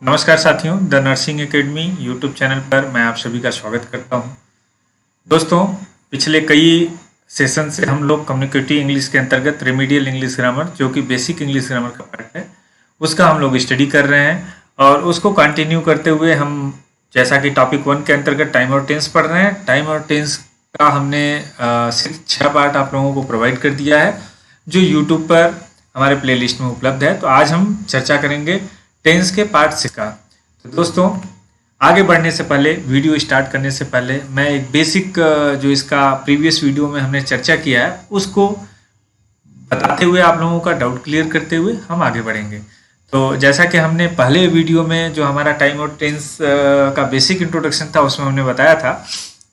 नमस्कार साथियों, the nursing academy YouTube channel पर मैं आप सभी का स्वागत करता हूं। दोस्तों, पिछले कई सेशन से हम लोग कम्युनिकेटिव इंग्लिश के अंतर्गत रेमीडियल इंग्लिश ग्रामर, जो कि बेसिक इंग्लिश ग्रामर का पार्ट है, उसका हम लोग स्टडी कर रहे हैं और उसको कंटिन्यू करते हुए हम जैसा कि टॉपिक 1 के अंतर्गत टाइम और टेंस पढ़ रहे हैं। टाइम और टेंस का हमने 6 पार्ट आप लोगों को प्रोवाइड कर दिया है, जो यूट्यूब पर हमारे प्लेलिस्ट में उपलब्ध है। तो आज हम चर्चा करेंगे टेंस के पार्ट 6 का। तो दोस्तों, आगे बढ़ने से पहले, वीडियो स्टार्ट करने से पहले मैं एक बेसिक जो इसका प्रीवियस वीडियो में हमने चर्चा किया है उसको बताते हुए, आप लोगों का डाउट क्लियर करते हुए हम आगे बढ़ेंगे। तो जैसा कि हमने पहले वीडियो में जो हमारा टाइम और टेंस का बेसिक इंट्रोडक्शन था, उसमें हमने बताया था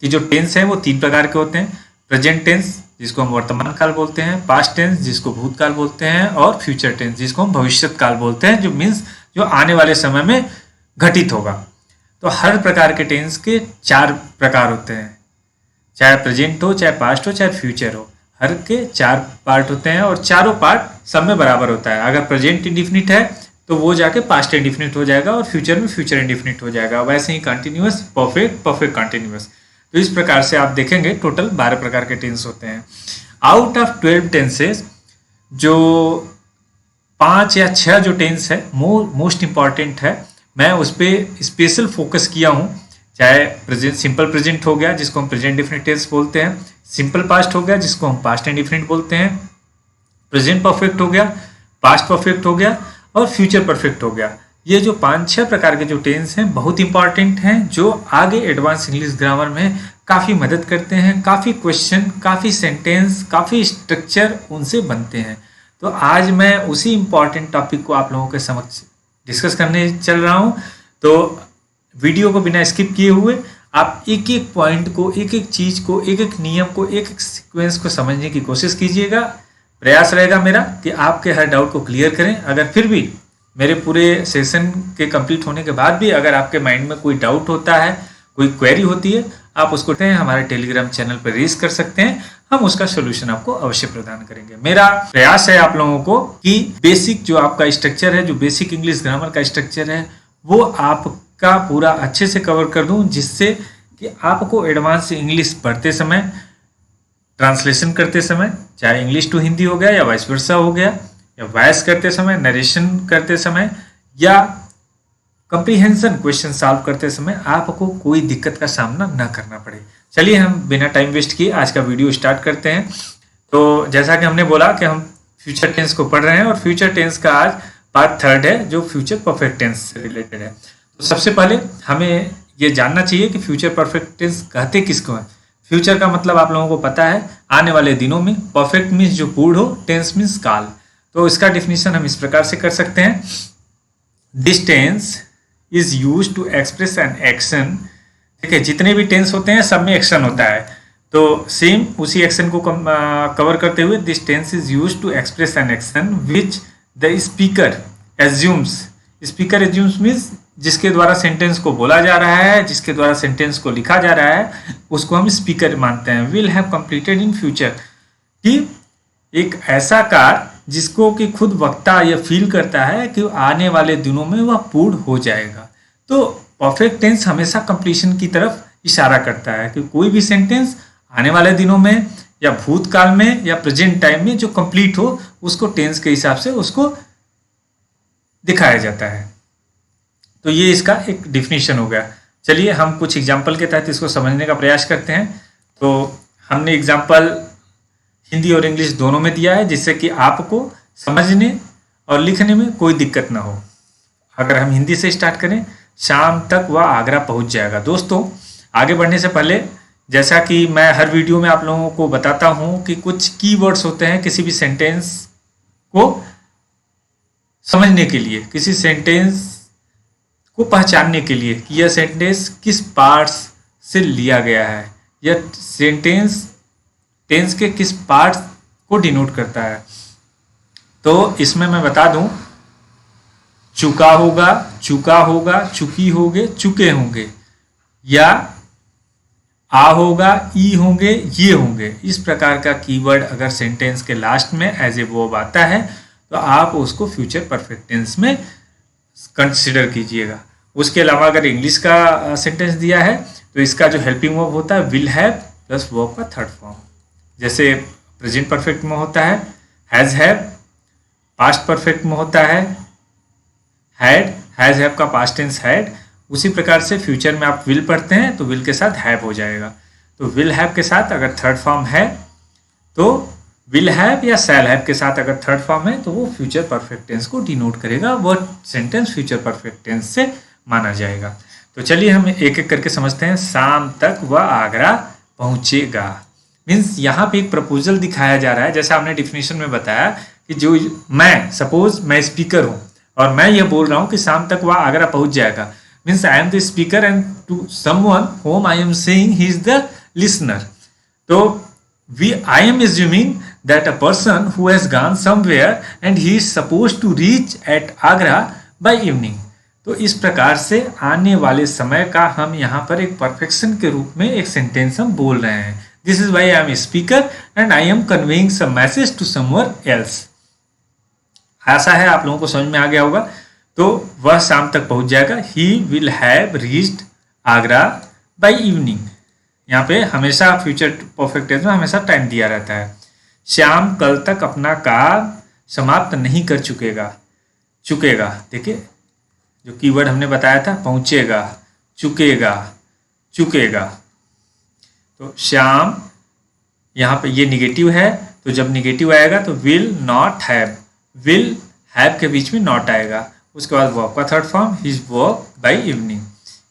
कि जो टेंस है वो 3 प्रकार के होते हैं। प्रेजेंट टेंस, जिसको हम वर्तमान काल बोलते हैं, पास्ट टेंस जिसको भूतकाल बोलते हैं, और फ्यूचर टेंस जिसको हम भविष्यत काल बोलते हैं, जो मीन्स जो आने वाले समय में घटित होगा। तो हर प्रकार के टेंस के 4 प्रकार होते हैं, चाहे प्रेजेंट हो, चाहे पास्ट हो, चाहे फ्यूचर हो। हर के 4 पार्ट होते हैं और चारों पार्ट सब में बराबर होता है। अगर प्रेजेंट इंडिफिनिट है तो वो जाके पास्ट इंडिफिनिट हो जाएगा और फ्यूचर में फ्यूचर इंडिफिनिट हो जाएगा। वैसे ही कंटिन्यूअस, परफेक्ट, परफेक्ट कंटिन्यूअस। तो इस प्रकार से आप देखेंगे टोटल 12 प्रकार के टेंस होते हैं। आउट ऑफ 12 टेंसेस, जो 5 या 6 जो टेंस है मोस्ट इंपॉर्टेंट है, मैं उस पर स्पेशल फोकस किया हूँ। चाहे प्रेजेंट, सिंपल प्रेजेंट हो गया जिसको हम प्रेजेंट इंडेफिनिट टेंस बोलते हैं, सिंपल पास्ट हो गया जिसको हम पास्ट इंडेफिनिट बोलते हैं, प्रेजेंट परफेक्ट हो गया, पास्ट परफेक्ट हो गया और फ्यूचर परफेक्ट हो गया। ये जो 5-6 प्रकार के जो टेंस हैं बहुत इंपॉर्टेंट हैं, जो आगे एडवांस इंग्लिश ग्रामर में काफ़ी मदद करते हैं। काफ़ी क्वेश्चन, काफ़ी सेंटेंस, काफ़ी स्ट्रक्चर उनसे बनते हैं। तो आज मैं उसी इम्पॉर्टेंट टॉपिक को आप लोगों के समक्ष डिस्कस करने चल रहा हूँ। तो वीडियो को बिना स्किप किए हुए आप एक एक पॉइंट को, एक एक चीज़ को, एक एक नियम को, एक एक सीक्वेंस को समझने की कोशिश कीजिएगा। प्रयास रहेगा मेरा कि आपके हर डाउट को क्लियर करें। अगर फिर भी मेरे पूरे सेशन के कंप्लीट होने के बाद भी अगर आपके माइंड में कोई डाउट होता है, कोई क्वेरी होती है, आप उसको हमारे टेलीग्राम चैनल पर रेज कर सकते हैं। हम उसका सोल्यूशन आपको अवश्य प्रदान करेंगे। मेरा प्रयास है आप लोगों को कि बेसिक जो आपका स्ट्रक्चर है, जो बेसिक इंग्लिश ग्रामर का स्ट्रक्चर है, वो आपका पूरा अच्छे से कवर कर दूं, जिससे कि आपको एडवांस इंग्लिश पढ़ते समय, ट्रांसलेशन करते समय, चाहे इंग्लिश टू हिंदी हो गया या वाइस वर्सा हो गया, या वॉइस करते समय, नरेशन करते समय, या कंप्रीहेंशन क्वेश्चन सॉल्व करते समय आपको कोई दिक्कत का सामना न करना पड़े। चलिए हम बिना टाइम वेस्ट किए आज का वीडियो स्टार्ट करते हैं। तो जैसा कि हमने बोला कि हम फ्यूचर टेंस को पढ़ रहे हैं और फ्यूचर टेंस का आज पार्ट 3 है, जो फ्यूचर परफेक्ट टेंस से रिलेटेड है। तो सबसे पहले हमें ये जानना चाहिए कि फ्यूचर परफेक्ट टेंस कहते किसको है। फ्यूचर का मतलब आप लोगों को पता है, आने वाले दिनों में। परफेक्ट मीन्स जो पूर्ण हो, टेंस मीन्स काल। तो इसका डिफिनीशन हम इस प्रकार से कर सकते हैं, this tense is use to express an action. ठीक है, जितने भी टेंस होते हैं सब में एक्शन होता है। तो सेम उसी एक्शन को कवर करते हुए, this tense is use to express an action which the speaker assumes. Speaker assumes means जिसके द्वारा सेंटेंस को बोला जा रहा है, जिसके द्वारा सेंटेंस को लिखा जा रहा है, उसको हम स्पीकर मानते हैं। Will have completed in future, कि एक ऐसा कार्य जिसको कि खुद वक्ता यह फील करता है कि आने वाले दिनों में वह पूर्ण हो जाएगा। तो परफेक्ट टेंस हमेशा कंप्लीशन की तरफ इशारा करता है कि कोई भी सेंटेंस आने वाले दिनों में या भूतकाल में या प्रेजेंट टाइम में जो कंप्लीट हो, उसको टेंस के हिसाब से उसको दिखाया जाता है। तो ये इसका एक डिफिनीशन हो गया। चलिए हम कुछ एग्जाम्पल के तहत इसको समझने का प्रयास करते हैं। तो हमने एग्जाम्पल हिंदी और इंग्लिश दोनों में दिया है, जिससे कि आपको समझने और लिखने में कोई दिक्कत ना हो। अगर हम हिंदी से स्टार्ट करें, शाम तक वह आगरा पहुंच जाएगा। दोस्तों, आगे बढ़ने से पहले, जैसा कि मैं हर वीडियो में आप लोगों को बताता हूं कि कुछ कीवर्ड्स होते हैं किसी भी सेंटेंस को समझने के लिए, किसी सेंटेंस को पहचानने के लिए कि यह सेंटेंस किस पार्ट्स से लिया गया है, यह सेंटेंस टेंस के किस पार्ट को डिनोट करता है। तो इसमें मैं बता दूं, चुका होगा, चुका होगा, चुकी होगे, चुके होंगे, या आ होगा, ई होंगे, ये होंगे। इस प्रकार का कीवर्ड अगर सेंटेंस के लास्ट में एज ए वर्ब आता है तो आप उसको फ्यूचर परफेक्ट टेंस में कंसिडर कीजिएगा। उसके अलावा अगर इंग्लिश का सेंटेंस दिया है तो इसका जो हेल्पिंग वर्ब होता है विल हैव प्लस वर्ब का थर्ड फॉर्म। जैसे प्रेजेंट परफेक्ट में होता है हैज हैव, पास्ट परफेक्ट में होता है हैड, हैज हैव का पास्ट टेंस हैड। उसी प्रकार से फ्यूचर में आप विल पढ़ते हैं तो विल के साथ हैव हो जाएगा। तो विल हैव के साथ अगर थर्ड फॉर्म है तो विल हैव, या शैल हैव के साथ अगर थर्ड फॉर्म है तो वो फ्यूचर परफेक्ट टेंस को डिनोट करेगा, वह सेंटेंस फ्यूचर परफेक्ट टेंस से माना जाएगा। तो चलिए हम एक एक करके समझते हैं। शाम तक वह आगरा पहुंचेगा मीन्स यहाँ पे एक प्रपोजल दिखाया जा रहा है। जैसा आपने डिफिनेशन में बताया कि जो मैं सपोज मैं स्पीकर हूँ और मैं ये बोल रहा हूँ कि शाम तक वह आगरा पहुंच जाएगा, means I am the speaker and to someone home I am saying he is the listener. तो I am assuming that a person who has gone somewhere and he is supposed to reach at Agra by evening। तो इस प्रकार से आने वाले समय का हम यहाँ पर एक परफेक्शन के रूप में एक सेंटेंस हम बोल रहे हैं। This is why I am speaker and I am conveying some message to someone else. आशा है आप लोगों को समझ में आ गया होगा। तो वह शाम तक पहुंच जाएगा, he will have reached Agra by evening. यहाँ पे हमेशा फ्यूचर परफेक्ट टेंस में हमेशा टाइम दिया रहता है। श्याम कल तक अपना काम समाप्त नहीं कर चुकेगा। देखिए जो कीवर्ड हमने बताया था पहुंचेगा, चुकेगा। तो श्याम यहाँ पे ये निगेटिव है, तो जब निगेटिव आएगा तो will not have, will have के बीच में नॉट आएगा। उसके बाद वर्ब का third form his work by evening.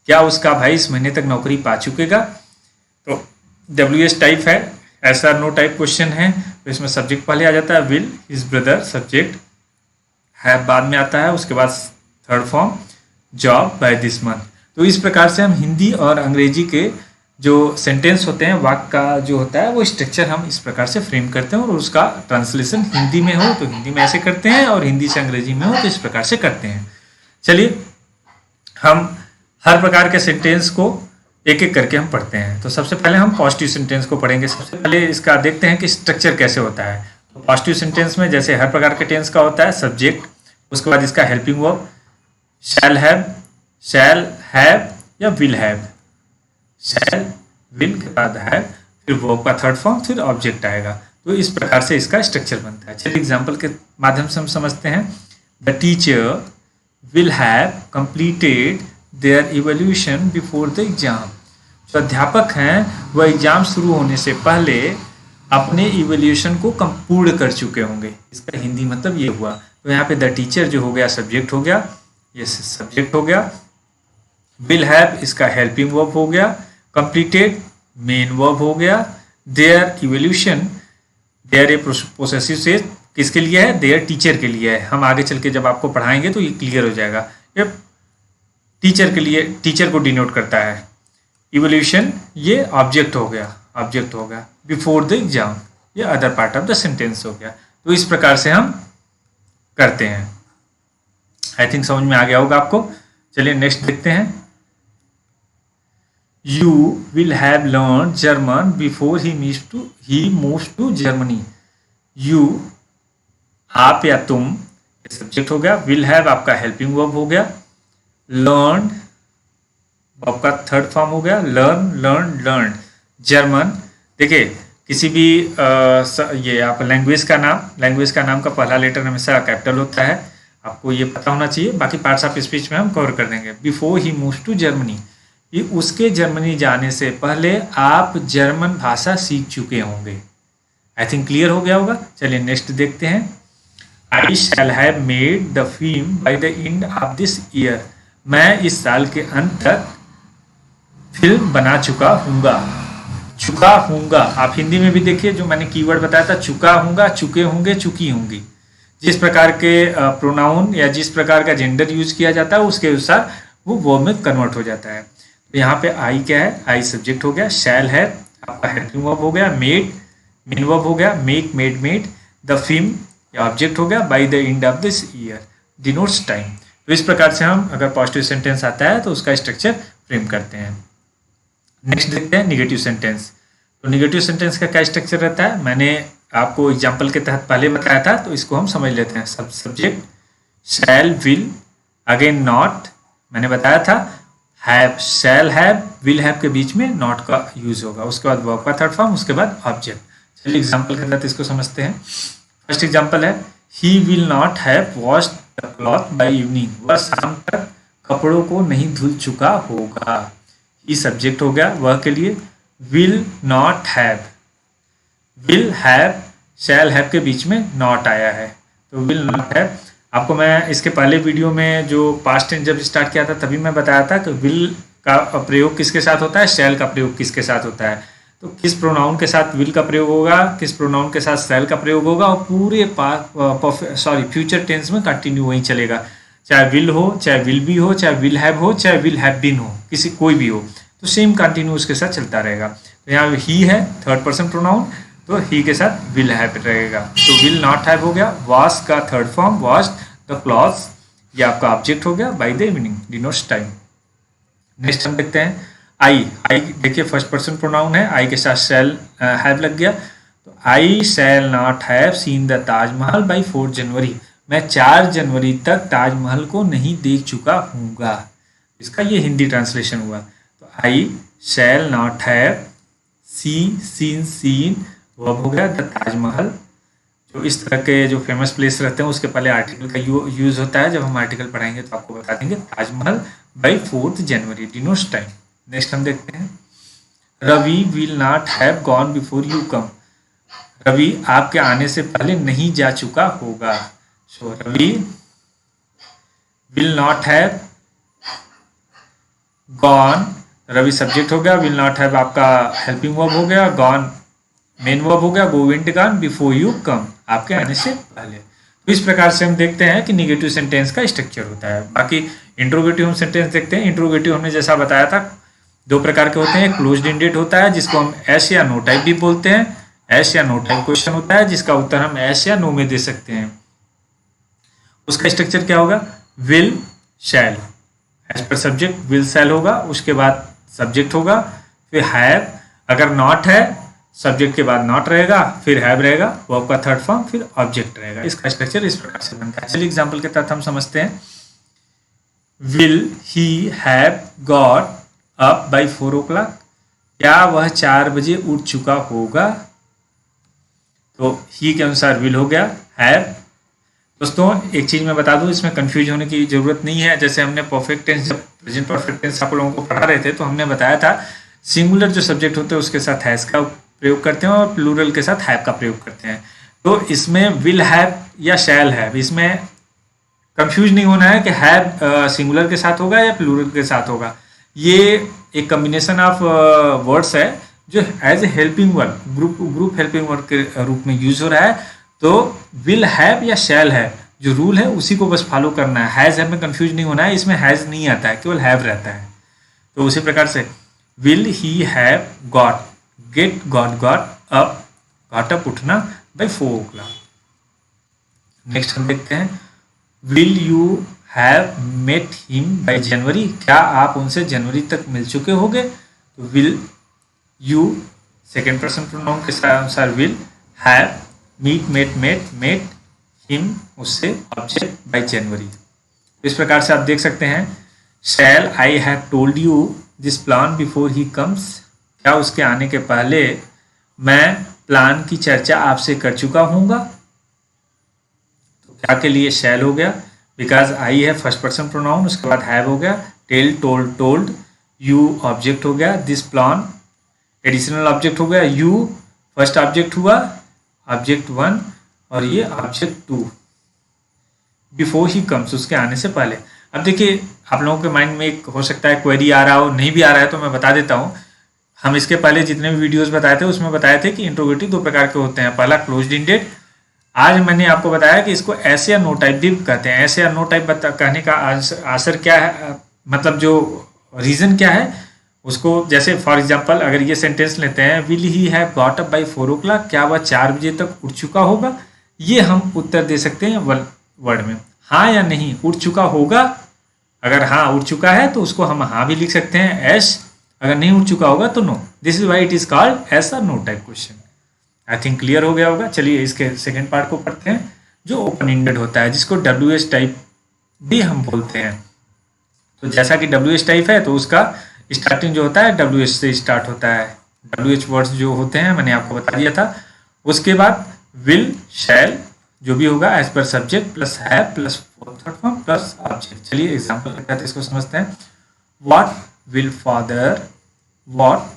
क्या उसका भाई इस महीने तक नौकरी पा चुकेगा? तो WS टाइप है, ऐसा नो टाइप क्वेश्चन है, तो इसमें सब्जेक्ट पहले आ जाता है will, his brother subject, have बाद में आता है, उसके बाद third form job by this month. तो इस प्रकार से हम हिंदी और अंग्रेजी के जो सेंटेंस होते हैं, वाक्य का जो होता है वो स्ट्रक्चर हम इस प्रकार से फ्रेम करते हैं, और उसका ट्रांसलेशन हिंदी में हो तो हिंदी में ऐसे करते हैं, और हिंदी से अंग्रेजी में हो तो इस प्रकार से करते हैं। चलिए हम हर प्रकार के सेंटेंस को एक एक करके हम पढ़ते हैं। तो सबसे पहले हम पॉजिटिव सेंटेंस को पढ़ेंगे। सबसे पहले इसका देखते हैं कि स्ट्रक्चर कैसे होता है। तो पॉजिटिव सेंटेंस में जैसे हर प्रकार के टेंस का होता है सब्जेक्ट, उसके बाद इसका हेल्पिंग वर्ब शैल हैव या विल हैव, शैल विल के बाद हैव, फिर वर्ब का थर्ड फॉर्म, फिर ऑब्जेक्ट आएगा। तो इस प्रकार से इसका स्ट्रक्चर बनता है। चलिए एग्जाम्पल के माध्यम से हम समझते हैं। The teacher will have completed there evaluation before the exam. जो अध्यापक हैं वह एग्जाम शुरू होने से पहले अपने इवैल्यूएशन को पूर्ण कर चुके होंगे। इसका हिंदी मतलब ये हुआ। तो यहाँ पे द टीचर जो हो गया सब्जेक्ट हो गया, ये सब्जेक्ट हो गया, विल हैव इसका हेल्पिंग वर्ब हो गया, कंप्लीटेड मेन वर्ब हो गया, there evaluation, there a possessive से किसके लिए है? देयर टीचर के लिए है। हम आगे चल के जब आपको पढ़ाएंगे तो ये क्लियर हो जाएगा। ये टीचर के लिए, टीचर को डिनोट करता है। इवोल्यूशन ये ऑब्जेक्ट हो गया, बिफोर द एग्जाम ये other part of the sentence हो गया। तो इस प्रकार से हम करते हैं। आई थिंक समझ में आ गया होगा आपको। चलिए नेक्स्ट देखते हैं। You will have learn German before he moves to Germany. You आप या तुम सब्जेक्ट हो गया, विल हैव आपका हेल्पिंग वर्ब हो गया, लर्न आपका थर्ड फॉर्म हो गया, लर्न जर्मन। देखिए किसी भी ये आप लैंग्वेज का नाम का पहला लेटर हमेशा कैपिटल होता है, आपको ये पता होना चाहिए। बाकी पार्ट्स ऑफ स्पीच में हम कवर कर देंगे। Before he moves to Germany, ये उसके जर्मनी जाने से पहले आप जर्मन भाषा सीख चुके होंगे। आई थिंक क्लियर हो गया होगा। चलिए नेक्स्ट देखते हैं। I shall have made the film by the end of this year. मैं इस साल के अंत तक फिल्म बना चुका हूँगा। आप हिंदी में भी देखिए, जो मैंने कीवर्ड बताया था चुका हूँगा, चुके होंगे, चुकी होंगी। जिस प्रकार के प्रोनाउन या जिस प्रकार का जेंडर यूज किया जाता है उसके अनुसार वो वर्ब में कन्वर्ट हो जाता है। तो यहाँ पे आई क्या है? आई सब्जेक्ट हो गया, शैल है आपका हेल्पिंग वर्ब हो गया, मेड मेन वर्ब हो गया, मेड द फिल्म या ऑब्जेक्ट हो गया, bye the end of this year denotes time. तो इस प्रकार से हम अगर पॉजिटिव सेंटेंस आता है तो उसका स्ट्रक्चर फ्रेम करते हैं। नेक्स्ट देखते हैं निगेटिव सेंटेंस। तो निगेटिव सेंटेंस का क्या स्ट्रक्चर रहता है मैंने आपको एग्जाम्पल के तहत पहले बताया था, तो इसको हम समझ लेते हैं। Subject shell will again not, मैंने बताया था have, shall have, will have के बीच में नॉट का यूज होगा। उसके बाद वर्ब का थर्ड फॉर्म, उसके बाद ऑब्जेक्ट। चलिए एग्जाम्पल के साथ इसको समझते हैं। फर्स्ट एग्जाम्पल है he will not have washed the cloth by evening, वह शाम तक कपड़ों को नहीं धुल चुका होगा। ये सब्जेक्ट हो गया वह के लिए। Will not have, will have shall have के बीच में नॉट आया है, तो विल नॉट हैव। आपको मैं इसके पहले वीडियो में जो पास्ट टेंस जब स्टार्ट किया था तभी मैं बताया था कि विल का प्रयोग किसके साथ होता है, शैल का प्रयोग किसके साथ होता है। तो किस प्रोनाउन के साथ विल का प्रयोग होगा, किस प्रोनाउन के साथ शैल का प्रयोग होगा, और पूरे फ्यूचर टेंस में कंटिन्यू वही चलेगा। चाहे विल हो, चाहे विल बी हो, चाहे विल हैव हो, चाहे विल हैव बीन हो, किसी कोई भी हो, तो सेम कंटिन्यू उसके साथ चलता रहेगा। तो यहाँ ही है थर्ड पर्सन प्रोनाउन, तो ही के साथ विल हैव रहेगा। तो विल नॉट हैव हो गया। वॉश का third form washed the clothes, ये आपका ऑब्जेक्ट हो गया by the evening, denotes time. Next हम देखते हैं आई। आई देखिए फर्स्ट पर्सन प्रोनाउन है, आई के साथ शैल हैव लग गया। तो I shall not have seen the Taj Mahal by 4 January, मैं 4 जनवरी तक ताजमहल को नहीं देख चुका हूँगा। इसका ये हिंदी ट्रांसलेशन हुआ। तो I shall not have seen verb हो गया द ताजमहल। जो इस तरह के जो फेमस प्लेस रहते हैं उसके पहले आर्टिकल का यूज होता है। जब हम आर्टिकल पढ़ाएंगे तो आपको बता देंगे। Taj Mahal by 4 January, denotes time. Next हम देखते हैं Ravi will not have gone before you come, Ravi आपके आने से पहले नहीं जा चुका होगा। So Ravi will not have gone, Ravi subject हो गया, विल नॉट हैव आपका हेल्पिंग वर्ब हो गया, गॉन मेन वर्ब हो गया, go went gone, before you come आपके आने से पहले। तो इस प्रकार से हम देखते हैं कि निगेटिव सेंटेंस का स्ट्रक्चर होता है। बाकी इंट्रोगेटिव हम सेंटेंस देखते हैं। इंट्रोगेटिव हमने जैसा बताया था 2 प्रकार के होते हैं। क्लोज्ड इंडेड होता है जिसको हम एस या नो टाइप भी बोलते हैं। एस या नो टाइप क्वेश्चन होता है जिसका उत्तर हम एस या नो में दे सकते हैं। उसका स्ट्रक्चर क्या होगा, will shall, as per subject will shall होगा, उसके बाद सब्जेक्ट होगा, फिर हैव, अगर नॉट है सब्जेक्ट के बाद नॉट रहेगा, फिर हैव रहेगा, वर्ब का थर्ड फॉर्म, फिर ऑब्जेक्ट रहेगा। इसका स्ट्रक्चर इस प्रकार से बनता है। चलिए एग्जांपल के तहत हम समझते हैं। Will he have got up by 4 o'clock, क्या वह 4 बजे उठ चुका होगा। तो ही के अनुसार विल हो गया, हैव। दोस्तों एक चीज मैं बता दूं, इसमें कंफ्यूज होने की जरूरत नहीं है। जैसे हमने परफेक्ट टेंस, जब प्रेजेंट परफेक्ट टेंस आप लोगों को पढ़ा रहे थे तो हमने बताया था सिंगुलर जो सब्जेक्ट होते हैं उसके साथ हैज का प्रयोग करते हैं और प्लूरल के साथ हैव का प्रयोग करते हैं। तो इसमें विल हैव या शैल हैव, इसमें कंफ्यूज नहीं होना है कि हैव सिंगुलर के साथ होगा या प्लूरल के साथ होगा। ये एक कॉम्बिनेशन ऑफ वर्ड्स है जो as a helping word, group helping word के रूप में यूज हो रहा है। तो विल हैव या शैल हैव जो रूल है उसी को बस फॉलो करना है। हैज हैव में कंफ्यूज नहीं होना है, इसमें हैज नहीं आता है, केवल हैव रहता है। तो उसी प्रकार से will he have got, get got up उठना बाय 4 o'clock। नेक्स्ट हम देखते हैं will you have met him by January, क्या आप उनसे जनवरी तक मिल चुके होंगे। तो will you second person pronoun के अनुसार will, have meet met him उससे, ऑब्जेक्ट बाय जनवरी। इस प्रकार से आप देख सकते हैं shall I have told you this plan before he comes, क्या उसके आने के पहले मैं प्लान की चर्चा आपसे कर चुका हूँगा। तो क्या के लिए शैल हो गया, बिकॉज आई है फर्स्ट पर्सन प्रोनाउन, उसके बाद हैव हो गया, टेल टोल्ड, यू ऑब्जेक्ट हो गया, दिस प्लान एडिशनल ऑब्जेक्ट हो गया, यू फर्स्ट ऑब्जेक्ट हुआ, ऑब्जेक्ट 1 और ये ऑब्जेक्ट 2, बिफोर ही कम्स उसके आने से पहले। अब देखिए आप लोगों के माइंड में एक हो सकता है क्वेरी आ रहा हो, नहीं भी आ रहा है तो मैं बता देता हूँ। हम इसके पहले जितने भी वीडियोस बताए थे उसमें बताए थे कि इंट्रोगेटिव 2 प्रकार के होते हैं। पहला क्लोज्ड इंडेड, आज मैंने आपको बताया कि इसको ऐसे या नो टाइप भी कहते हैं। ऐसे या नो टाइप कहने का आंसर क्या है, मतलब जो रीजन क्या है उसको, जैसे फॉर एग्जांपल अगर ये सेंटेंस लेते हैं will he have got up by 4 o'clock, क्या वह 4 बजे तक उठ चुका होगा। ये हम उत्तर दे सकते हैं वर्ड में, हाँ या नहीं, उठ चुका होगा। अगर हाँ उठ चुका है तो उसको हम हाँ भी लिख सकते हैं एस, अगर नहीं उठ चुका होगा तो no. This is why it is called yes और no type question. I think clear हो गया होगा। चलिए इसके सेकेंड पार्ट को पढ़ते हैं जो ओपन इंडेड होता है, जिसको WH टाइप भी हम बोलते हैं। तो जैसा कि WH टाइप है तो उसका स्टार्टिंग जो होता है WH से स्टार्ट होता है। WH वर्ड्स जो होते हैं मैंने आपको बता दिया था। उसके बाद विल, शैल जो भी होगा as per subject plus have plus third form plus object. चलिए एग्जाम्पल के तहत इसको समझते हैं। What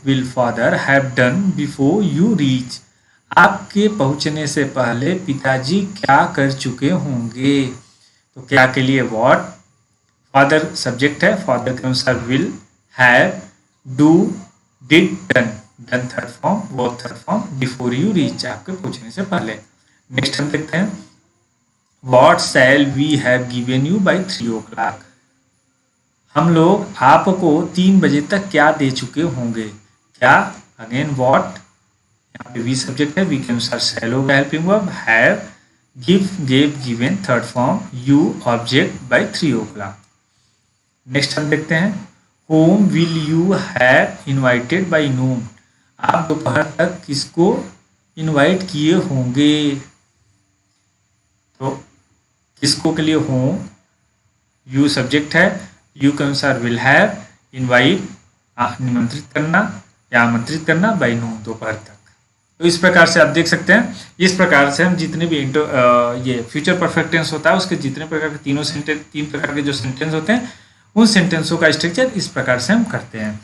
will father have done before you reach. आपके पहुंचने से पहले पिताजी क्या कर चुके होंगे। तो क्या के लिए व्हाट, फादर सब्जेक्ट है, फादर के अनुसार will, have, do, did, done, done third form, वो third form, before you reach आपके पूछने से पहले। नेक्स्ट हम देखते हैं what shall we have given you by 3 o'clock। हम लोग आपको 3 बजे तक क्या दे चुके होंगे। क्या, अगेन व्हाट, यहाँ पे वी सब्जेक्ट है, वी के अनुसार शैल होगा helping verb, have, give, gave, given third form, you object by 3 o'clock। Next हम देखते हैं home will you have invited by noon. आप दोपहर तक किसको इनवाइट किए होंगे। तो किसको के लिए होम, यू सब्जेक्ट है, यू के अनुसार विल हैव, इनवाइट निमंत्रित करना या आमंत्रित करना, बाय नून दोपहर तक। तो इस प्रकार से आप देख सकते हैं, इस प्रकार से हम जितने भी ये फ्यूचर परफेक्ट टेंस होता है उसके जितने प्रकार के तीन प्रकार के जो सेंटेंस होते हैं उन सेंटेंसों का स्ट्रक्चर इस प्रकार से हम करते हैं।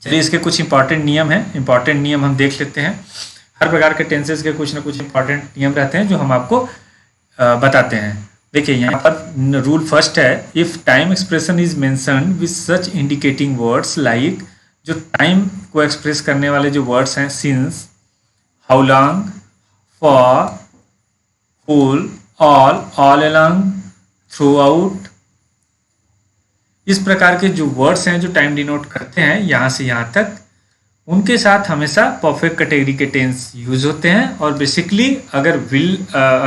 चलिए इसके कुछ इंपॉर्टेंट नियम हैं, इंपॉर्टेंट नियम हम देख लेते हैं। हर प्रकार के टेंसेस के कुछ ना कुछ इंपॉर्टेंट नियम रहते हैं जो हम आपको बताते हैं। देखिए यहाँ पर रूल फर्स्ट है, if time expression is mentioned with such indicating words like, जो टाइम को एक्सप्रेस करने वाले जो वर्ड्स हैं since, how long, for, full, all along, through out, इस प्रकार के जो वर्ड्स हैं जो टाइम डिनोट करते हैं यहाँ से यहाँ तक, उनके साथ हमेशा परफेक्ट कैटेगरी के टेंस यूज होते हैं। और बेसिकली अगर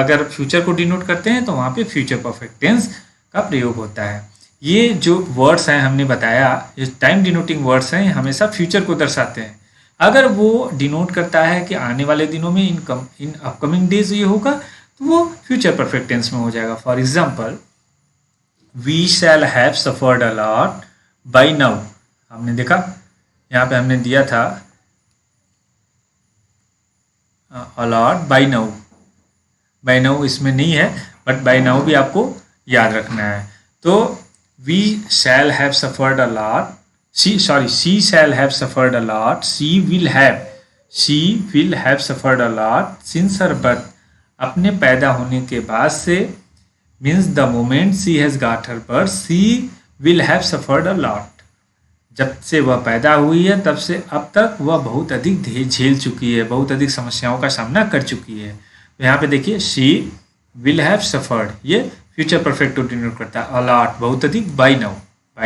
अगर फ्यूचर को डिनोट करते हैं तो वहाँ पे फ्यूचर परफेक्ट टेंस का प्रयोग होता है। ये जो वर्ड्स हैं हमने बताया, ये टाइम डिनोटिंग वर्ड्स हैं, हमेशा फ्यूचर को दर्शाते हैं। अगर वो डिनोट करता है कि आने वाले दिनों में इन अपकमिंग डेज ये होगा तो वो फ्यूचर परफेक्ट टेंस में हो जाएगा। For example we shall have suffered a lot by now. हमने देखा यहाँ पे हमने दिया था a lot by now, by now इसमें नहीं है बट बाय नाउ भी आपको याद रखना है। तो we shall have suffered a lot, she shall have suffered a lot, she will have suffered a lot since her birth. अपने पैदा होने के बाद से, means the moment she has got her birth, she will have suffered a lot. जब से वह पैदा हुई है तब से अब तक वह बहुत अधिक झेल चुकी है, बहुत अधिक समस्याओं का सामना कर चुकी है। तो यहाँ पे देखिए शी विल हैव सफर्ड, ये फ्यूचर परफेक्ट को डिनोट करता है। अलॉट बहुत अधिक, बाय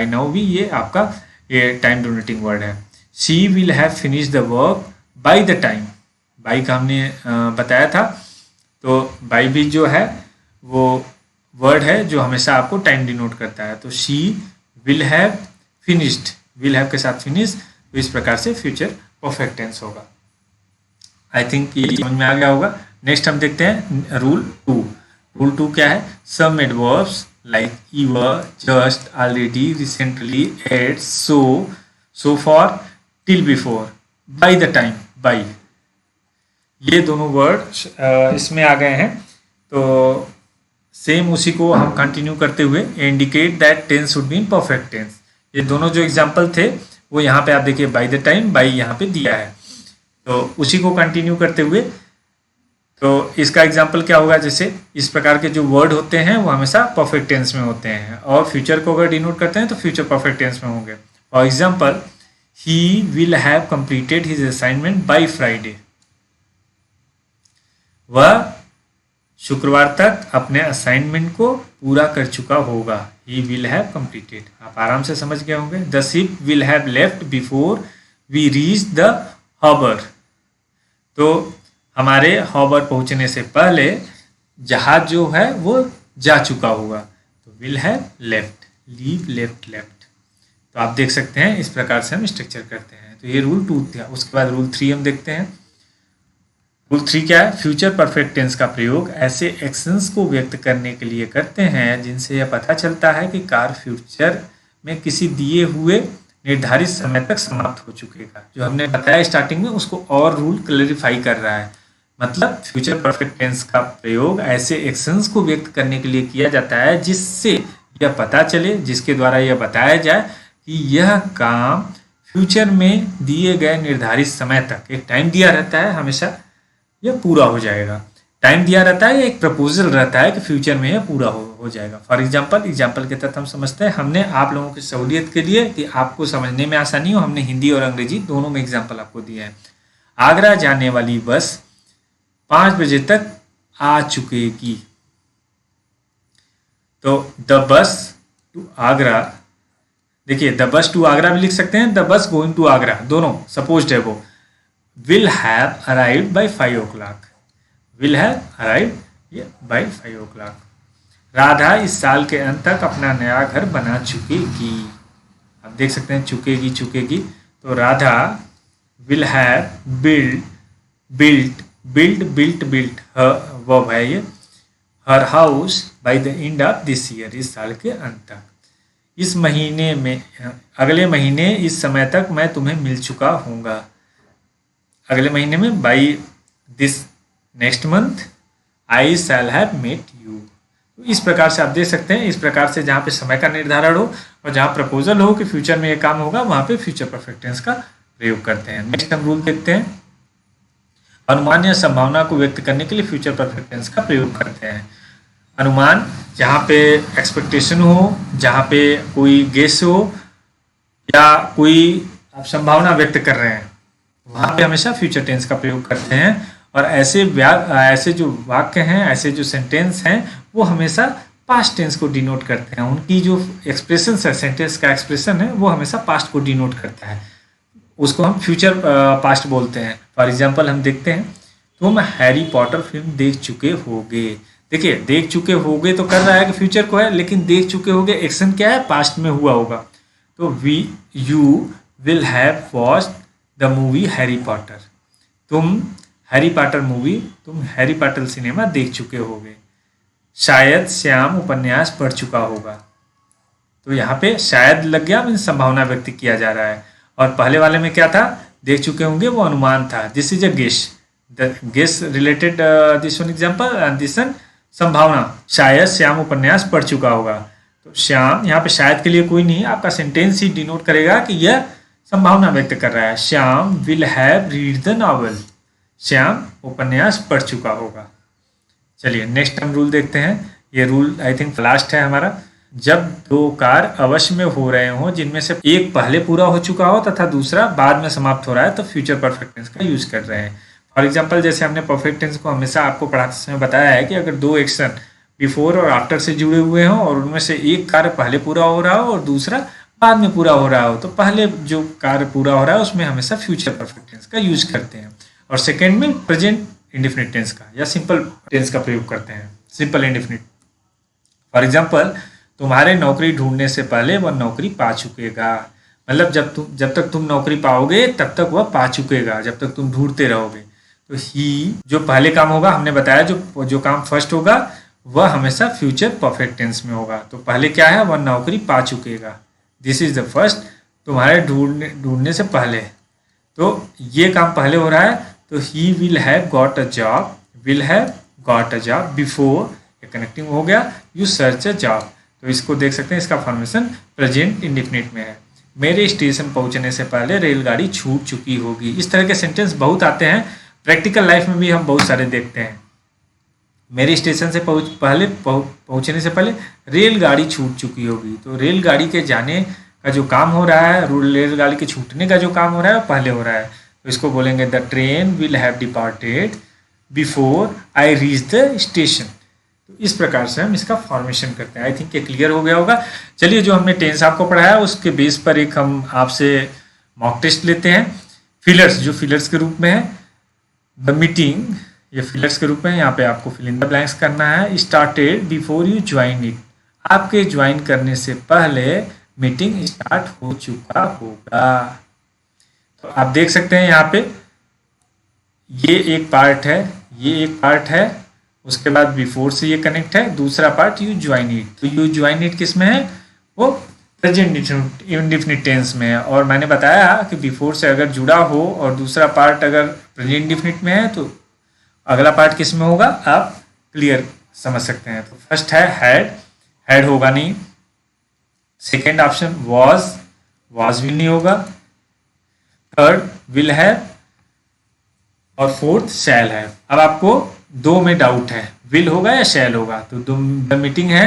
नाउ भी ये आपका ये टाइम डिनोटिंग वर्ड है। She will have finish the work by the time, by का हमने बताया था। तो बाय भी जो है वो वर्ड है जो हमेशा आपको टाइम डिनोट करता है। तो she will have finished, will have के साथ फिनिश, तो इस प्रकार से फ्यूचर परफेक्ट टेंस होगा। आई थिंक ये समझ में आ गया होगा। नेक्स्ट हम देखते हैं रूल 2। रूल 2 क्या है, some adverbs like ever, just, already, recently, yet, so far, till before, by the time, by, ये दोनों वर्ड इसमें आ गए हैं। तो सेम उसी को हम कंटिन्यू करते हुए indicate that tense should be in perfect tense. ये दोनों जो एग्जाम्पल थे वो यहाँ पे आप देखिए बाय द टाइम, बाय यहाँ पे दिया है। तो उसी को कंटिन्यू करते हुए, तो इसका एग्जाम्पल क्या होगा, जैसे इस प्रकार के जो वर्ड होते हैं वो हमेशा परफेक्ट टेंस में होते हैं और फ्यूचर को अगर डिनोट करते हैं तो फ्यूचर परफेक्ट टेंस में होंगे। For example he will have completed his assignment by Friday, वह शुक्रवार तक अपने असाइनमेंट को पूरा कर चुका होगा। ही विल हैव कंप्लीटेड, आप आराम से समझ गए होंगे। The ship will have left before we reach the harbour, तो हमारे हार्बर पहुंचने से पहले जहाज जो है वो जा चुका होगा। तो will have left, leave, left, left. तो आप देख सकते हैं इस प्रकार से हम स्ट्रक्चर करते हैं। तो ये रूल 2 था। उसके बाद रूल 3 हम देखते हैं। रूल 3 क्या है? फ्यूचर परफेक्ट टेंस का प्रयोग ऐसे एक्शंस को व्यक्त करने के लिए करते हैं जिनसे यह पता चलता है कि कार्य फ्यूचर में किसी दिए हुए निर्धारित समय तक समाप्त हो चुकेगा। जो हमने बताया स्टार्टिंग में, उसको और रूल क्लैरिफाई कर रहा है। मतलब फ्यूचर परफेक्ट टेंस का प्रयोग ऐसे एक्शंस को व्यक्त करने के लिए किया जाता है जिससे यह पता चले, जिसके द्वारा यह बताया जाए कि यह काम फ्यूचर में दिए गए निर्धारित समय तक, एक टाइम दिया रहता है, हमेशा यह पूरा हो जाएगा। टाइम दिया रहता है, एक प्रपोजल रहता है कि फ्यूचर में यह पूरा हो जाएगा। फॉर एग्जाम्पल के तहत हम समझते हैं, हमने आप लोगों की सहूलियत के लिए कि आपको समझने में आसानी हो, हमने हिंदी और अंग्रेजी दोनों में एग्जाम्पल आपको दिए हैं। आगरा जाने वाली बस 5 बजे तक आ चुकेगी। तो द बस टू आगरा, देखिए द बस टू आगरा भी लिख सकते हैं, the bus going to Agra, दोनों सपोज्ड है वो। Will have arrived by 5 o'clock, will have arrived by 5 o'clock। Radha इस साल के अंत तक अपना नया घर बना चुकेगी। आप देख सकते हैं चुकेगी चुकेगी, तो Radha will have built verb है ये, her house by the end of this year, इस साल के अंत तक। इस महीने में, अगले महीने इस समय तक मैं तुम्हें मिल चुका हूँगा। अगले महीने में by this next month I shall have met you. इस प्रकार से आप देख सकते हैं, इस प्रकार से जहाँ पे समय का निर्धारण हो और जहाँ प्रपोजल हो कि फ्यूचर में ये काम होगा, वहाँ पे फ्यूचर परफेक्ट टेंस का प्रयोग करते हैं। नेक्स्ट हम रूल देखते हैं, अनुमान या संभावना को व्यक्त करने के लिए फ्यूचर परफेक्ट टेंस का प्रयोग करते हैं। अनुमान, जहाँ पे एक्सपेक्टेशन हो, जहाँ पे कोई गेस हो या कोई आप संभावना व्यक्त कर रहे हैं, वहाँ पे हमेशा फ्यूचर टेंस का प्रयोग करते हैं। और ऐसे जो वाक्य हैं, ऐसे जो सेंटेंस हैं, वो हमेशा पास्ट टेंस को डिनोट करते हैं। उनकी जो एक्सप्रेशन है, सेंटेंस का एक्सप्रेशन है, वो हमेशा पास्ट को डिनोट करता है, उसको हम फ्यूचर पास्ट बोलते हैं। फॉर एग्जाम्पल हम देखते हैं, तुम हैरी पॉटर फिल्म देख चुके होगे। देखिए देख चुके होगे तो कर रहा है कि फ्यूचर को है, लेकिन देख चुके होगे एक्शन क्या है, पास्ट में हुआ होगा। तो you will have watched the movie Harry Potter, तुम हैरी पॉटर सिनेमा देख चुके होगे। शायद श्याम उपन्यास पढ़ चुका होगा, तो यहाँ पे शायद लग गया, मीन्स संभावना व्यक्त किया जा रहा है। और पहले वाले में क्या था, देख चुके होंगे, वो अनुमान था, this is a guess, the guess related this one example, this one संभावना, शायद श्याम उपन्यास पढ़ चुका होगा। तो श्याम, यहाँ पे शायद के लिए कोई नहीं, आपका सेंटेंस ही डिनोट करेगा कि यह संभावना व्यक्त कर रहा है। Shyam will have read the novel, Shyam उपन्यास पढ़ चुका होगा। चलिए नेक्स्ट हम रूल देखते हैं। ये रूल आई थिंक लास्ट है हमारा। जब दो कार्य अवश्य में हो रहे हों जिनमें से एक पहले पूरा हो चुका हो तथा दूसरा बाद में समाप्त हो रहा है, तो फ्यूचर परफेक्ट टेंस का यूज कर रहे हैं। फॉर एग्जाम्पल, जैसे हमने परफेक्ट टेंस को हमेशा आपको पढ़ाते समय बताया है कि अगर दो एक्शन बिफोर और आफ्टर से जुड़े हुए हों और उनमें से एक कार्य पहले पूरा हो रहा हो और दूसरा बाद में पूरा हो रहा हो, तो पहले जो कार्य पूरा हो रहा है उसमें हमेशा फ्यूचर परफेक्ट टेंस का यूज करते हैं, और सेकेंड में प्रेजेंट इंडेफिनिट टेंस का या सिंपल टेंस का प्रयोग करते हैं, सिंपल इंडेफिनिट। फॉर एग्जाम्पल, तुम्हारे नौकरी ढूंढने से पहले वह नौकरी पा चुकेगा। मतलब जब तक तुम नौकरी पाओगे तब तक वह पा चुकेगा, जब तक तुम ढूंढते रहोगे। तो ही जो पहले काम होगा, हमने बताया जो काम फर्स्ट होगा वह हमेशा फ्यूचर परफेक्ट टेंस में होगा। तो पहले क्या है, वह नौकरी पा चुकेगा, दिस इज द फर्स्ट, तुम्हारे ढूंढने से पहले, तो ये काम पहले हो रहा है। तो he will have got a job, will have got a job before, ये कनेक्टिंग हो गया, यू सर्च अ जॉब। तो इसको देख सकते हैं, इसका फॉर्मेशन प्रेजेंट इंडेफिनिट में है। मेरे स्टेशन पहुंचने से पहले रेलगाड़ी छूट चुकी होगी। इस तरह के सेंटेंस बहुत आते हैं, प्रैक्टिकल लाइफ में भी हम बहुत सारे देखते हैं। मेरे स्टेशन से पहुंचने से पहले रेलगाड़ी छूट चुकी होगी, तो रेलगाड़ी के जाने का जो काम हो रहा है, रेलगाड़ी के छूटने का जो काम हो रहा है, पहले हो रहा है। तो इसको बोलेंगे the train will have departed before I reach the station. तो इस प्रकार से हम इसका फॉर्मेशन करते हैं। आई थिंक ये क्लियर हो गया होगा। चलिए, जो हमने टेंस आपको पढ़ाया उसके बेस पर एक हम आपसे मॉक टेस्ट लेते हैं। फिलर्स, जो फिलर्स के रूप में है, द मीटिंग, ये फिलर्स के रूप में, यहाँ पे आपको फिल इन द ब्लैंक्स करना है। Started before you join it, आपके ज्वाइन करने से पहले मीटिंग स्टार्ट हो चुका होगा। तो आप देख सकते हैं यहाँ पे ये एक पार्ट है, ये एक पार्ट है, उसके बाद बिफोर से ये कनेक्ट है, दूसरा पार्ट यू ज्वाइन इट। तो यू ज्वाइन इट किस में है, वो प्रेजेंट इंडिफिनिट टेंस में है। और मैंने बताया कि बिफोर से अगर जुड़ा हो और दूसरा पार्ट अगर प्रेजेंट इंडिफिनिट में है तो अगला पार्ट किस में होगा, आप क्लियर समझ सकते हैं। तो फर्स्ट है हैड, हैड होगा नहीं। सेकेंड ऑप्शन वाज भी नहीं होगा। थर्ड विल हैव, और फोर्थ शैल हैव। अब आपको दो में डाउट है, विल होगा या शैल होगा। तो द मीटिंग है,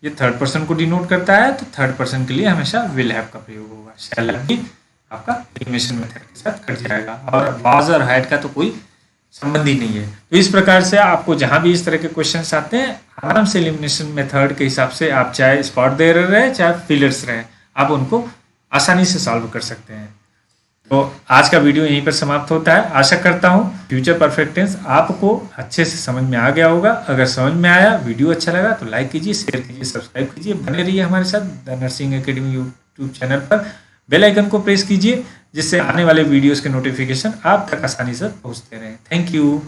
ये थर्ड पर्सन को डिनोट करता है, तो थर्ड पर्सन के लिए हमेशा विल हैव का प्रयोग होगा। शैल हैव भी आपका एलिमिनेशन मेथड के साथ कट जाएगा, और वाज और हैड का तो कोई संबंध ही नहीं है। तो इस प्रकार से आपको जहां भी इस तरह के क्वेश्चंस आते हैं, आराम से एलिमिनेशन मेथड के हिसाब से आप चाहे स्पॉट देयर रहे चाहे फिलर्स रहे, आप उनको आसानी से सॉल्व कर सकते हैं। तो आज का वीडियो यहीं पर समाप्त होता है। आशा करता हूँ फ्यूचर परफेक्ट टेंस आपको अच्छे से समझ में आ गया होगा। अगर समझ में आया, वीडियो अच्छा लगा तो लाइक कीजिए, शेयर कीजिए, सब्सक्राइब कीजिए, बने रहिए हमारे साथ the nursing academy YouTube channel पर। बेल आइकन को प्रेस कीजिए जिससे आने वाले वीडियोस के नोटिफिकेशन आप तक आसानी से पहुंचते रहें। Thank you.